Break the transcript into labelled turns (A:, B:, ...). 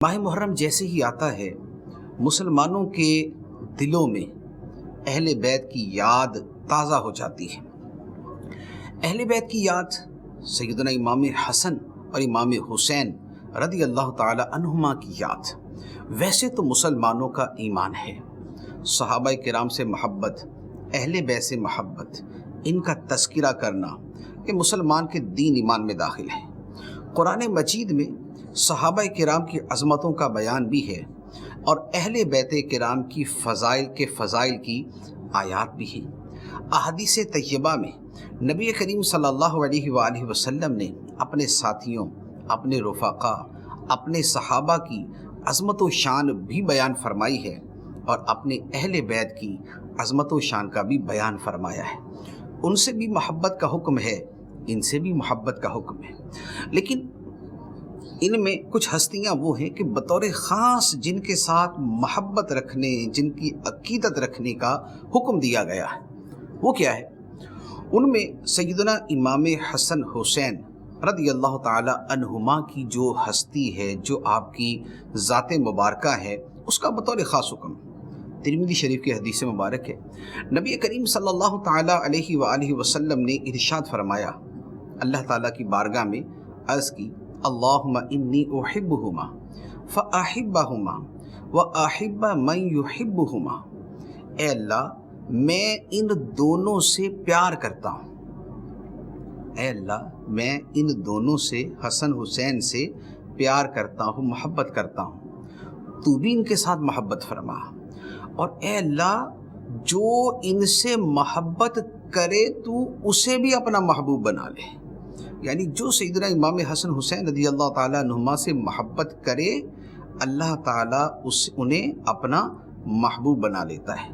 A: ماہ محرم جیسے ہی آتا ہے مسلمانوں کے دلوں میں اہل بیت کی یاد تازہ ہو جاتی ہے۔ اہل بیت کی یاد سیدنا امام حسن اور امام حسین رضی اللہ تعالی عنہما کی یاد ویسے تو مسلمانوں کا ایمان ہے۔ صحابہ کرام سے محبت، اہل بیت سے محبت، ان کا تذکرہ کرنا یہ مسلمان کے دین ایمان میں داخل ہے۔ قرآن مجید میں صحابہ کرام کی عظمتوں کا بیان بھی ہے اور اہل بیت کرام کی فضائل کی آیات بھی ہیں۔ احادیث طیبہ میں نبی کریم صلی اللہ علیہ وآلہ وسلم نے اپنے ساتھیوں، اپنے رفقا، اپنے صحابہ کی عظمت و شان بھی بیان فرمائی ہے اور اپنے اہل بیت کی عظمت و شان کا بھی بیان فرمایا ہے۔ ان سے بھی محبت کا حکم ہے، ان سے بھی محبت کا حکم ہے، لیکن ان میں کچھ ہستیاں وہ ہیں کہ بطور خاص جن کے ساتھ محبت رکھنے، جن کی عقیدت رکھنے کا حکم دیا گیا ہے، وہ کیا ہے؟ ان میں سیدنا امام حسن حسین رضی اللہ تعالی عنہما کی جو ہستی ہے، جو آپ کی ذات مبارکہ ہے، اس کا بطور خاص حکم ترمذی شریف کی حدیث مبارک ہے۔ نبی کریم صلی اللہ تعالی علیہ وآلہ وسلم نے ارشاد فرمایا، اللہ تعالیٰ کی بارگاہ میں عرض کی، اللہم انی احبہما فاحبہما واحب من یحبہما، اے اللہ میں ان دونوں سے پیار کرتا ہوں، اے اللہ میں ان دونوں سے، حسن حسین سے پیار کرتا ہوں، محبت کرتا ہوں، تو بھی ان کے ساتھ محبت فرما، اور اے اللہ جو ان سے محبت کرے تو اسے بھی اپنا محبوب بنا لے۔ یعنی جو سیدنا امام حسن حسین رضی اللہ تعالیٰ عنہما سے محبت کرے، اللہ تعالیٰ انہیں اپنا محبوب بنا لیتا ہے۔